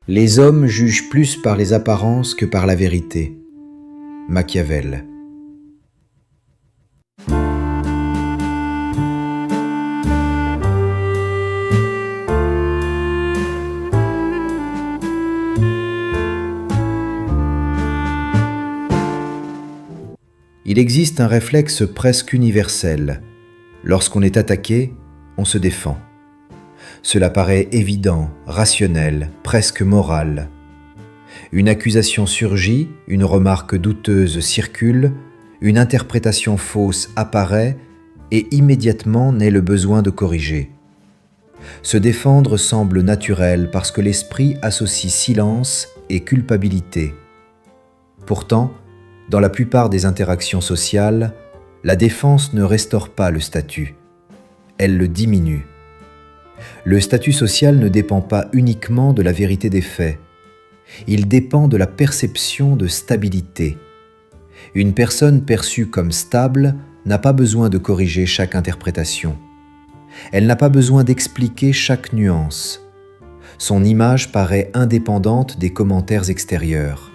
Les hommes jugent plus par les apparences que par la vérité. Machiavel. Il existe un réflexe presque universel. Lorsqu'on est attaqué, on se défend. Cela paraît évident, rationnel, presque moral. Une accusation surgit, une remarque douteuse circule, une interprétation fausse apparaît et immédiatement naît le besoin de corriger. Se défendre semble naturel parce que l'esprit associe silence et culpabilité. Pourtant, dans la plupart des interactions sociales, la défense ne restaure pas le statut, elle le diminue. Le statut social ne dépend pas uniquement de la vérité des faits, il dépend de la perception de stabilité. Une personne perçue comme stable n'a pas besoin de corriger chaque interprétation. Elle n'a pas besoin d'expliquer chaque nuance. Son image paraît indépendante des commentaires extérieurs.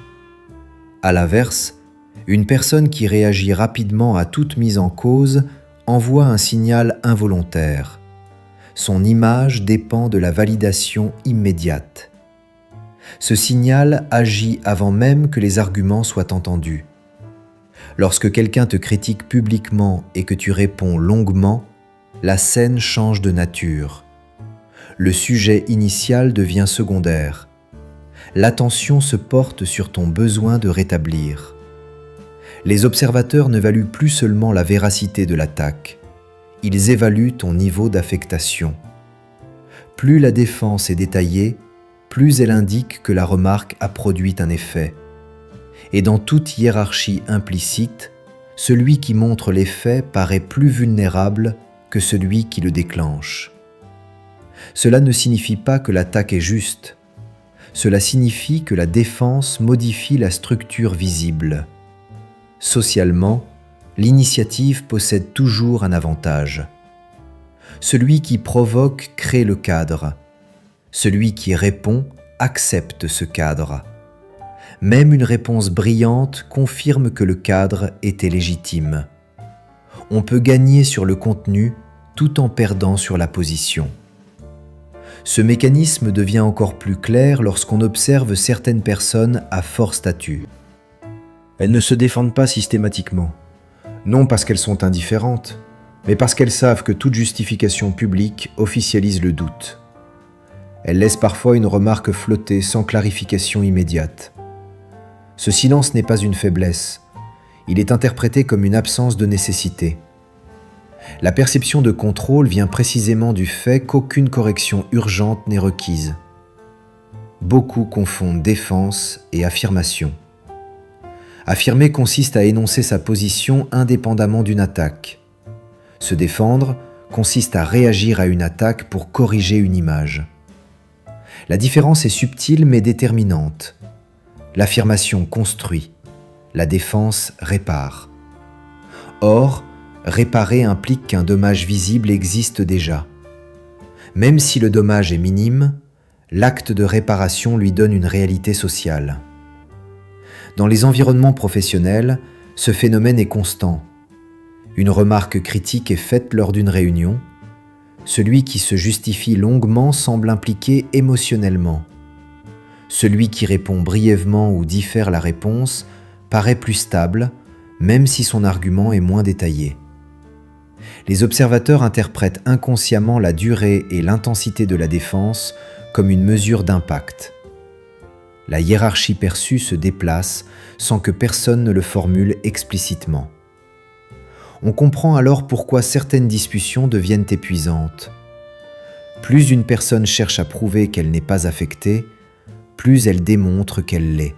À l'inverse, une personne qui réagit rapidement à toute mise en cause envoie un signal involontaire. Son image dépend de la validation immédiate. Ce signal agit avant même que les arguments soient entendus. Lorsque quelqu'un te critique publiquement et que tu réponds longuement, la scène change de nature. Le sujet initial devient secondaire. L'attention se porte sur ton besoin de rétablir. Les observateurs n'évaluent plus seulement la véracité de l'attaque, ils évaluent ton niveau d'affectation. Plus la défense est détaillée, plus elle indique que la remarque a produit un effet. Et dans toute hiérarchie implicite, celui qui montre l'effet paraît plus vulnérable que celui qui le déclenche. Cela ne signifie pas que l'attaque est juste. Cela signifie que la défense modifie la structure visible. Socialement, l'initiative possède toujours un avantage. Celui qui provoque crée le cadre. Celui qui répond accepte ce cadre. Même une réponse brillante confirme que le cadre était légitime. On peut gagner sur le contenu tout en perdant sur la position. Ce mécanisme devient encore plus clair lorsqu'on observe certaines personnes à fort statut. Elles ne se défendent pas systématiquement, non parce qu'elles sont indifférentes, mais parce qu'elles savent que toute justification publique officialise le doute. Elles laissent parfois une remarque flotter sans clarification immédiate. Ce silence n'est pas une faiblesse, il est interprété comme une absence de nécessité. La perception de contrôle vient précisément du fait qu'aucune correction urgente n'est requise. Beaucoup confondent défense et affirmation. Affirmer consiste à énoncer sa position indépendamment d'une attaque. Se défendre consiste à réagir à une attaque pour corriger une image. La différence est subtile mais déterminante. L'affirmation construit, la défense répare. Or, réparer implique qu'un dommage visible existe déjà. Même si le dommage est minime, l'acte de réparation lui donne une réalité sociale. Dans les environnements professionnels, ce phénomène est constant. Une remarque critique est faite lors d'une réunion. Celui qui se justifie longuement semble impliqué émotionnellement. Celui qui répond brièvement ou diffère la réponse paraît plus stable, même si son argument est moins détaillé. Les observateurs interprètent inconsciemment la durée et l'intensité de la défense comme une mesure d'impact. La hiérarchie perçue se déplace sans que personne ne le formule explicitement. On comprend alors pourquoi certaines discussions deviennent épuisantes. Plus une personne cherche à prouver qu'elle n'est pas affectée, plus elle démontre qu'elle l'est.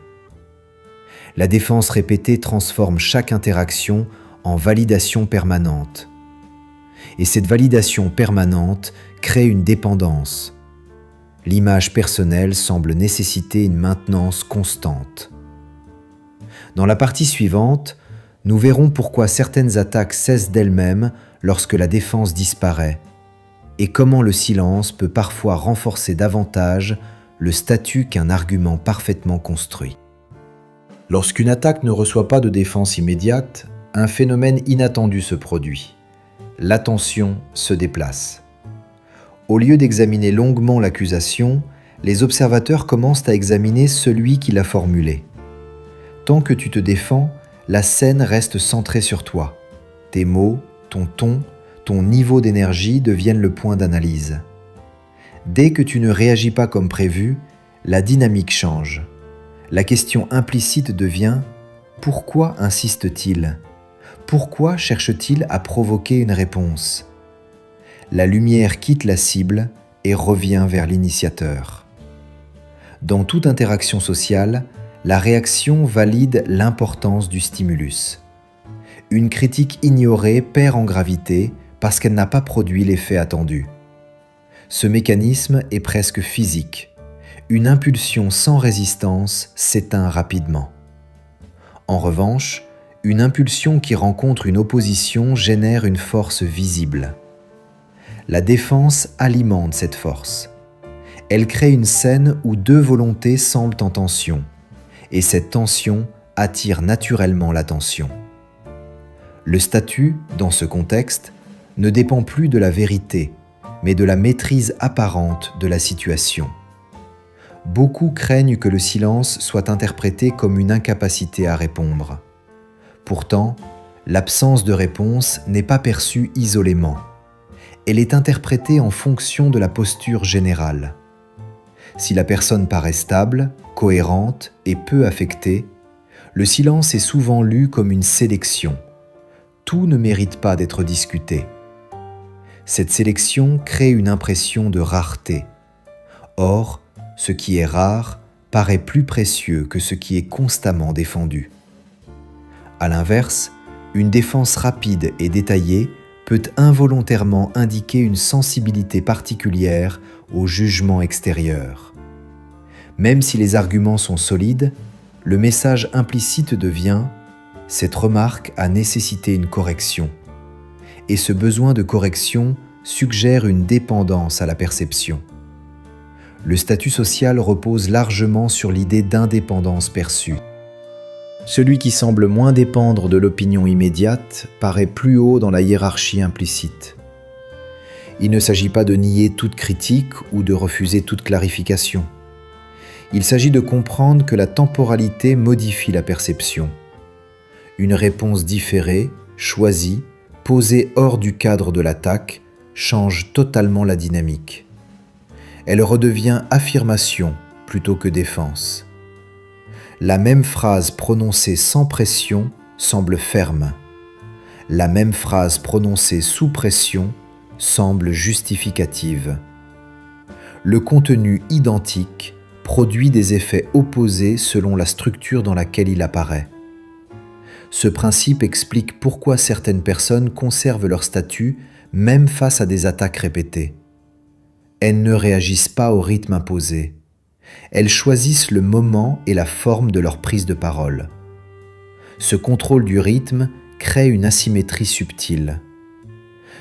La défense répétée transforme chaque interaction en validation permanente. Et cette validation permanente crée une dépendance. L'image personnelle semble nécessiter une maintenance constante. Dans la partie suivante, nous verrons pourquoi certaines attaques cessent d'elles-mêmes lorsque la défense disparaît et comment le silence peut parfois renforcer davantage le statut qu'un argument parfaitement construit. Lorsqu'une attaque ne reçoit pas de défense immédiate, un phénomène inattendu se produit. L'attention se déplace. Au lieu d'examiner longuement l'accusation, les observateurs commencent à examiner celui qui l'a formulée. Tant que tu te défends, la scène reste centrée sur toi. Tes mots, ton ton, ton niveau d'énergie deviennent le point d'analyse. Dès que tu ne réagis pas comme prévu, la dynamique change. La question implicite devient « Pourquoi insiste-t-il ? Pourquoi cherche-t-il à provoquer une réponse ?» La lumière quitte la cible et revient vers l'initiateur. Dans toute interaction sociale, la réaction valide l'importance du stimulus. Une critique ignorée perd en gravité parce qu'elle n'a pas produit l'effet attendu. Ce mécanisme est presque physique. Une impulsion sans résistance s'éteint rapidement. En revanche, une impulsion qui rencontre une opposition génère une force visible. La défense alimente cette force. Elle crée une scène où deux volontés semblent en tension, et cette tension attire naturellement l'attention. Le statut, dans ce contexte, ne dépend plus de la vérité, mais de la maîtrise apparente de la situation. Beaucoup craignent que le silence soit interprété comme une incapacité à répondre. Pourtant, l'absence de réponse n'est pas perçue isolément. Elle est interprétée en fonction de la posture générale. Si la personne paraît stable, cohérente et peu affectée, le silence est souvent lu comme une sélection. Tout ne mérite pas d'être discuté. Cette sélection crée une impression de rareté. Or, ce qui est rare paraît plus précieux que ce qui est constamment défendu. À l'inverse, une défense rapide et détaillée peut involontairement indiquer une sensibilité particulière au jugement extérieur. Même si les arguments sont solides, le message implicite devient « cette remarque a nécessité une correction » et ce besoin de correction suggère une dépendance à la perception. Le statut social repose largement sur l'idée d'indépendance perçue. Celui qui semble moins dépendre de l'opinion immédiate paraît plus haut dans la hiérarchie implicite. Il ne s'agit pas de nier toute critique ou de refuser toute clarification. Il s'agit de comprendre que la temporalité modifie la perception. Une réponse différée, choisie, posée hors du cadre de l'attaque, change totalement la dynamique. Elle redevient affirmation plutôt que défense. La même phrase prononcée sans pression semble ferme. La même phrase prononcée sous pression semble justificative. Le contenu identique produit des effets opposés selon la structure dans laquelle il apparaît. Ce principe explique pourquoi certaines personnes conservent leur statut même face à des attaques répétées. Elles ne réagissent pas au rythme imposé. Elles choisissent le moment et la forme de leur prise de parole. Ce contrôle du rythme crée une asymétrie subtile.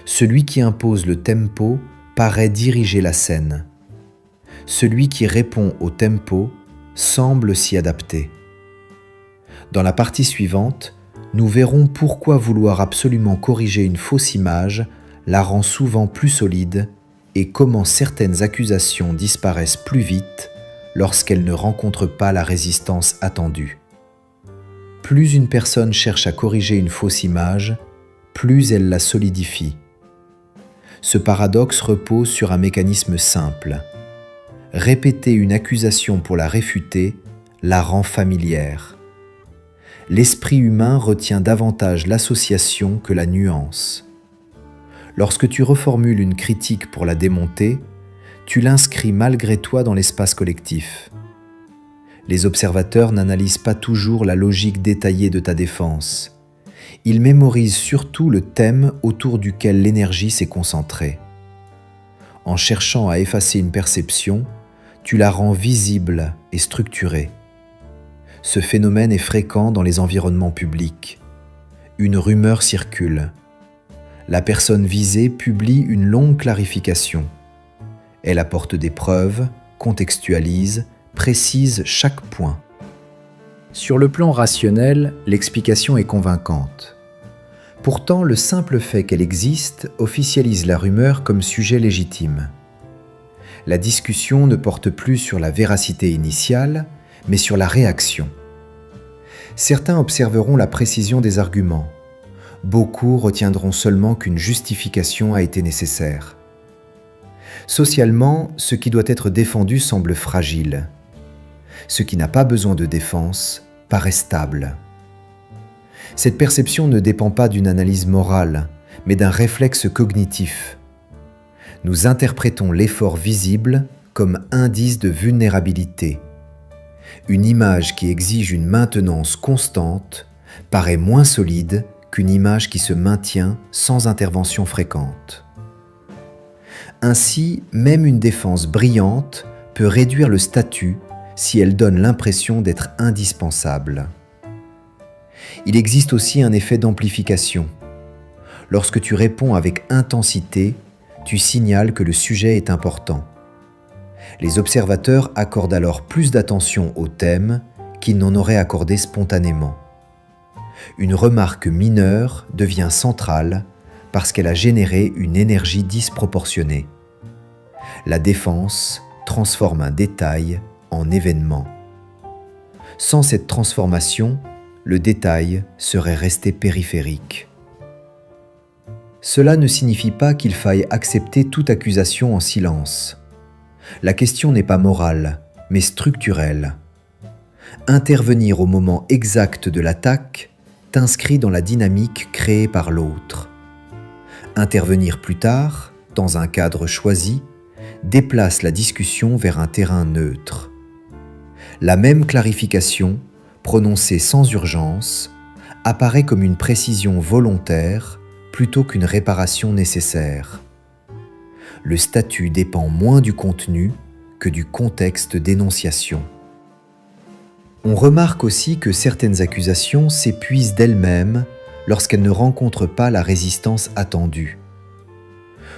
Celui qui impose le tempo paraît diriger la scène. Celui qui répond au tempo semble s'y adapter. Dans la partie suivante, nous verrons pourquoi vouloir absolument corriger une fausse image la rend souvent plus solide et comment certaines accusations disparaissent plus vite lorsqu'elles ne rencontrent pas la résistance attendue. Plus une personne cherche à corriger une fausse image, plus elle la solidifie. Ce paradoxe repose sur un mécanisme simple. Répéter une accusation pour la réfuter la rend familière. L'esprit humain retient davantage l'association que la nuance. Lorsque tu reformules une critique pour la démonter, tu l'inscris malgré toi dans l'espace collectif. Les observateurs n'analysent pas toujours la logique détaillée de ta défense. Ils mémorisent surtout le thème autour duquel l'énergie s'est concentrée. En cherchant à effacer une perception, tu la rends visible et structurée. Ce phénomène est fréquent dans les environnements publics. Une rumeur circule. La personne visée publie une longue clarification. Elle apporte des preuves, contextualise, précise chaque point. Sur le plan rationnel, l'explication est convaincante. Pourtant, le simple fait qu'elle existe officialise la rumeur comme sujet légitime. La discussion ne porte plus sur la véracité initiale, mais sur la réaction. Certains observeront la précision des arguments. Beaucoup retiendront seulement qu'une justification a été nécessaire. Socialement, ce qui doit être défendu semble fragile. Ce qui n'a pas besoin de défense paraît stable. Cette perception ne dépend pas d'une analyse morale, mais d'un réflexe cognitif. Nous interprétons l'effort visible comme indice de vulnérabilité. Une image qui exige une maintenance constante paraît moins solide qu'une image qui se maintient sans intervention fréquente. Ainsi, même une défense brillante peut réduire le statut si elle donne l'impression d'être indispensable. Il existe aussi un effet d'amplification. Lorsque tu réponds avec intensité, tu signales que le sujet est important. Les observateurs accordent alors plus d'attention au thème qu'ils n'en auraient accordé spontanément. Une remarque mineure devient centrale parce qu'elle a généré une énergie disproportionnée. La défense transforme un détail en événement. Sans cette transformation, le détail serait resté périphérique. Cela ne signifie pas qu'il faille accepter toute accusation en silence. La question n'est pas morale, mais structurelle. Intervenir au moment exact de l'attaque t'inscrit dans la dynamique créée par l'autre. Intervenir plus tard, dans un cadre choisi, déplace la discussion vers un terrain neutre. La même clarification, prononcée sans urgence, apparaît comme une précision volontaire plutôt qu'une réparation nécessaire. Le statut dépend moins du contenu que du contexte d'énonciation. On remarque aussi que certaines accusations s'épuisent d'elles-mêmes lorsqu'elles ne rencontrent pas la résistance attendue.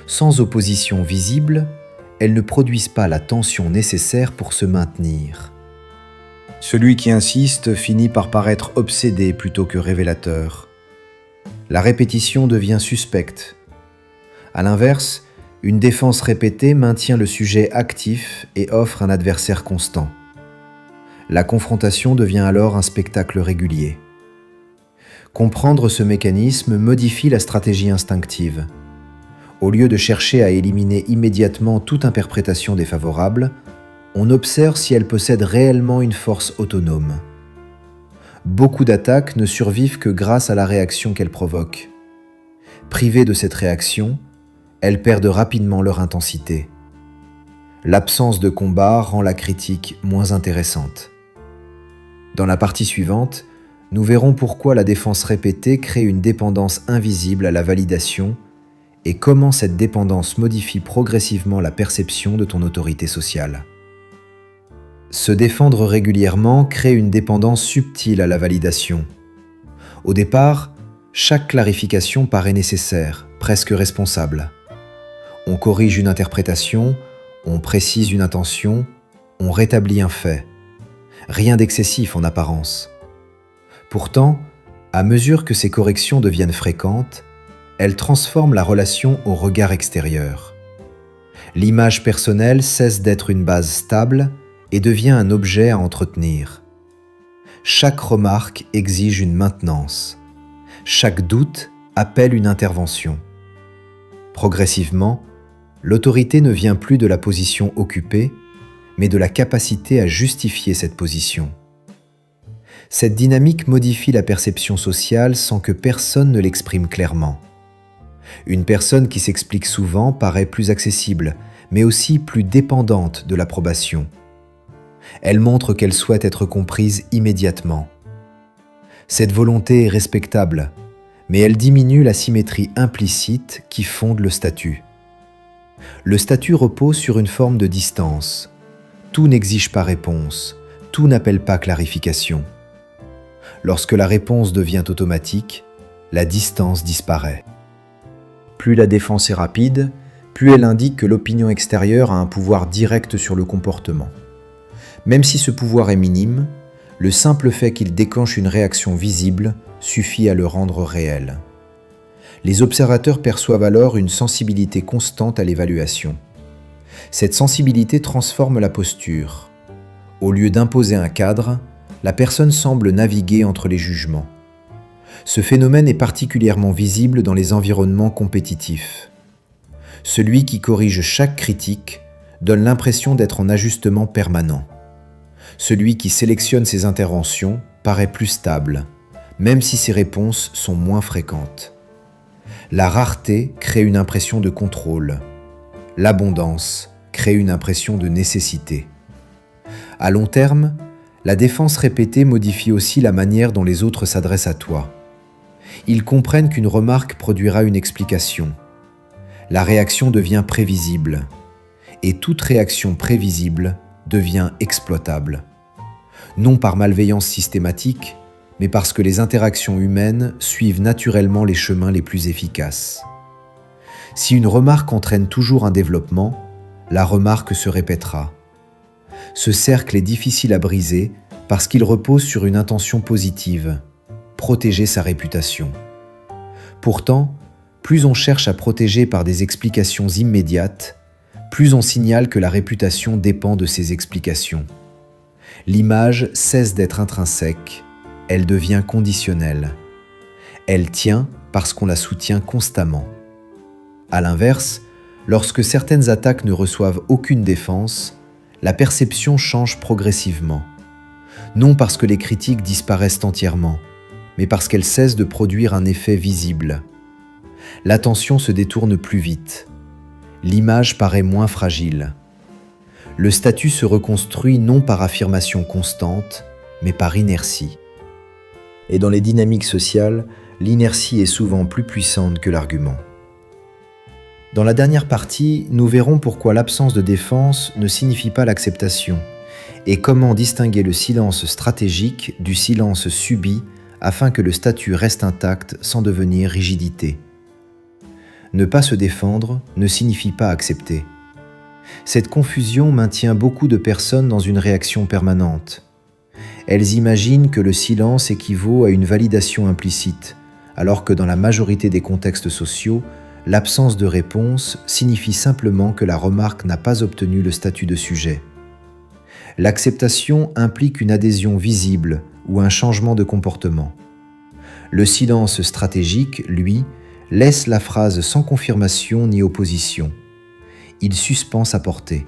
Sans opposition visible, elles ne produisent pas la tension nécessaire pour se maintenir. Celui qui insiste finit par paraître obsédé plutôt que révélateur. La répétition devient suspecte. À l'inverse, une défense répétée maintient le sujet actif et offre un adversaire constant. La confrontation devient alors un spectacle régulier. Comprendre ce mécanisme modifie la stratégie instinctive. Au lieu de chercher à éliminer immédiatement toute interprétation défavorable, on observe si elle possède réellement une force autonome. Beaucoup d'attaques ne survivent que grâce à la réaction qu'elles provoquent. Privées de cette réaction, elles perdent rapidement leur intensité. L'absence de combat rend la critique moins intéressante. Dans la partie suivante, nous verrons pourquoi la défense répétée crée une dépendance invisible à la validation et comment cette dépendance modifie progressivement la perception de ton autorité sociale. Se défendre régulièrement crée une dépendance subtile à la validation. Au départ, chaque clarification paraît nécessaire, presque responsable. On corrige une interprétation, on précise une intention, on rétablit un fait. Rien d'excessif en apparence. Pourtant, à mesure que ces corrections deviennent fréquentes, elles transforment la relation au regard extérieur. L'image personnelle cesse d'être une base stable et devient un objet à entretenir. Chaque remarque exige une maintenance. Chaque doute appelle une intervention. Progressivement, l'autorité ne vient plus de la position occupée, mais de la capacité à justifier cette position. Cette dynamique modifie la perception sociale sans que personne ne l'exprime clairement. Une personne qui s'explique souvent paraît plus accessible, mais aussi plus dépendante de l'approbation. Elle montre qu'elle souhaite être comprise immédiatement. Cette volonté est respectable, mais elle diminue la symétrie implicite qui fonde le statut. Le statut repose sur une forme de distance. Tout n'exige pas réponse, tout n'appelle pas clarification. Lorsque la réponse devient automatique, la distance disparaît. Plus la défense est rapide, plus elle indique que l'opinion extérieure a un pouvoir direct sur le comportement. Même si ce pouvoir est minime, le simple fait qu'il déclenche une réaction visible suffit à le rendre réel. Les observateurs perçoivent alors une sensibilité constante à l'évaluation. Cette sensibilité transforme la posture. Au lieu d'imposer un cadre, la personne semble naviguer entre les jugements. Ce phénomène est particulièrement visible dans les environnements compétitifs. Celui qui corrige chaque critique donne l'impression d'être en ajustement permanent. Celui qui sélectionne ses interventions paraît plus stable, même si ses réponses sont moins fréquentes. La rareté crée une impression de contrôle. L'abondance crée une impression de nécessité. À long terme, la défense répétée modifie aussi la manière dont les autres s'adressent à toi. Ils comprennent qu'une remarque produira une explication. La réaction devient prévisible, et toute réaction prévisible devient exploitable. Non par malveillance systématique, mais parce que les interactions humaines suivent naturellement les chemins les plus efficaces. Si une remarque entraîne toujours un développement, la remarque se répétera. Ce cercle est difficile à briser parce qu'il repose sur une intention positive, protéger sa réputation. Pourtant, plus on cherche à protéger par des explications immédiates, plus on signale que la réputation dépend de ces explications. L'image cesse d'être intrinsèque, elle devient conditionnelle. Elle tient parce qu'on la soutient constamment. À l'inverse, lorsque certaines attaques ne reçoivent aucune défense, la perception change progressivement. Non parce que les critiques disparaissent entièrement, mais parce qu'elles cessent de produire un effet visible. L'attention se détourne plus vite. L'image paraît moins fragile. Le statut se reconstruit non par affirmation constante, mais par inertie. Et dans les dynamiques sociales, l'inertie est souvent plus puissante que l'argument. Dans la dernière partie, nous verrons pourquoi l'absence de défense ne signifie pas l'acceptation et comment distinguer le silence stratégique du silence subi afin que le statut reste intact sans devenir rigidité. Ne pas se défendre ne signifie pas accepter. Cette confusion maintient beaucoup de personnes dans une réaction permanente. Elles imaginent que le silence équivaut à une validation implicite, alors que dans la majorité des contextes sociaux, l'absence de réponse signifie simplement que la remarque n'a pas obtenu le statut de sujet. L'acceptation implique une adhésion visible ou un changement de comportement. Le silence stratégique, lui, laisse la phrase sans confirmation ni opposition. Il suspend sa portée.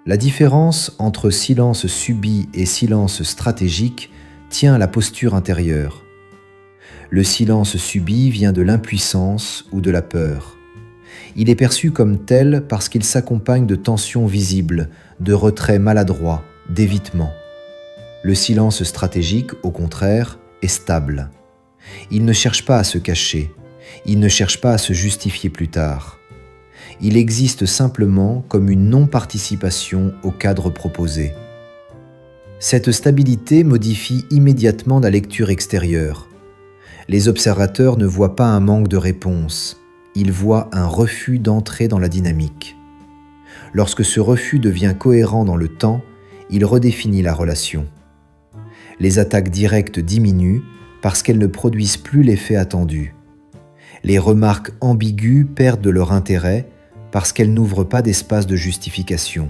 La différence entre silence subi et silence stratégique tient à la posture intérieure. Le silence subi vient de l'impuissance ou de la peur. Il est perçu comme tel parce qu'il s'accompagne de tensions visibles, de retraits maladroits, d'évitements. Le silence stratégique, au contraire, est stable. Il ne cherche pas à se cacher, il ne cherche pas à se justifier plus tard. Il existe simplement comme une non-participation au cadre proposé. Cette stabilité modifie immédiatement la lecture extérieure. Les observateurs ne voient pas un manque de réponse, ils voient un refus d'entrer dans la dynamique. Lorsque ce refus devient cohérent dans le temps, il redéfinit la relation. Les attaques directes diminuent parce qu'elles ne produisent plus l'effet attendu. Les remarques ambiguës perdent de leur intérêt parce qu'elles n'ouvrent pas d'espace de justification.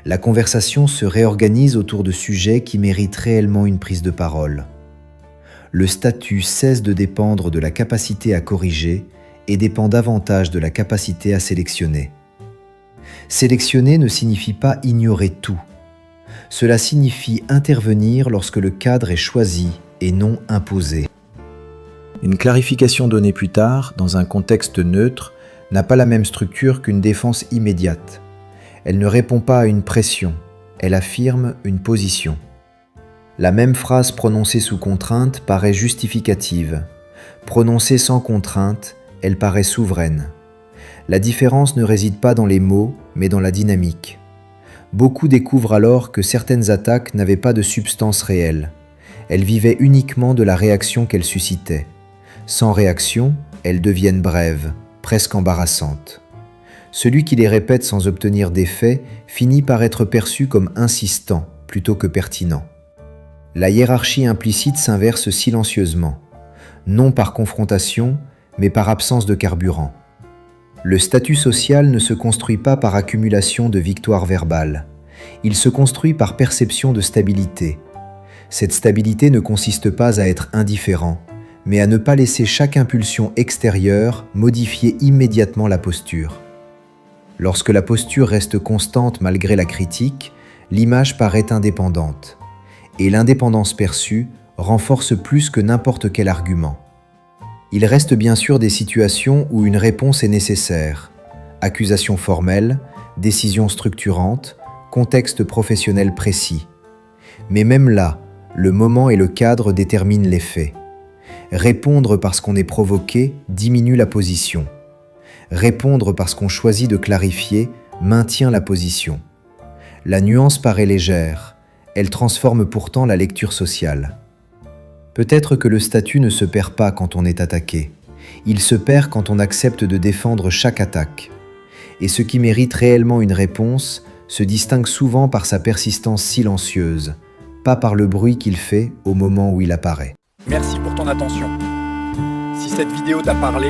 La conversation se réorganise autour de sujets qui méritent réellement une prise de parole. Le statut cesse de dépendre de la capacité à corriger et dépend davantage de la capacité à sélectionner. Sélectionner ne signifie pas ignorer tout. Cela signifie intervenir lorsque le cadre est choisi et non imposé. Une clarification donnée plus tard, dans un contexte neutre, n'a pas la même structure qu'une défense immédiate. Elle ne répond pas à une pression, elle affirme une position. La même phrase prononcée sous contrainte paraît justificative. Prononcée sans contrainte, elle paraît souveraine. La différence ne réside pas dans les mots, mais dans la dynamique. Beaucoup découvrent alors que certaines attaques n'avaient pas de substance réelle. Elles vivaient uniquement de la réaction qu'elles suscitaient. Sans réaction, elles deviennent brèves, presque embarrassantes. Celui qui les répète sans obtenir d'effet finit par être perçu comme insistant plutôt que pertinent. La hiérarchie implicite s'inverse silencieusement, non par confrontation, mais par absence de carburant. Le statut social ne se construit pas par accumulation de victoires verbales. Il se construit par perception de stabilité. Cette stabilité ne consiste pas à être indifférent, mais à ne pas laisser chaque impulsion extérieure modifier immédiatement la posture. Lorsque la posture reste constante malgré la critique, l'image paraît indépendante. Et l'indépendance perçue renforce plus que n'importe quel argument. Il reste bien sûr des situations où une réponse est nécessaire. Accusation formelle, décision structurante, contexte professionnel précis. Mais même là, le moment et le cadre déterminent l'effet. Répondre parce qu'on est provoqué diminue la position. Répondre parce qu'on choisit de clarifier maintient la position. La nuance paraît légère, elle transforme pourtant la lecture sociale. Peut-être que le statut ne se perd pas quand on est attaqué. Il se perd quand on accepte de défendre chaque attaque. Et ce qui mérite réellement une réponse se distingue souvent par sa persistance silencieuse, pas par le bruit qu'il fait au moment où il apparaît. Merci pour ton attention. Si cette vidéo t'a parlé,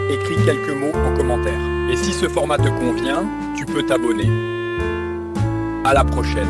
écris quelques mots en commentaire. Et si ce format te convient, tu peux t'abonner. À la prochaine.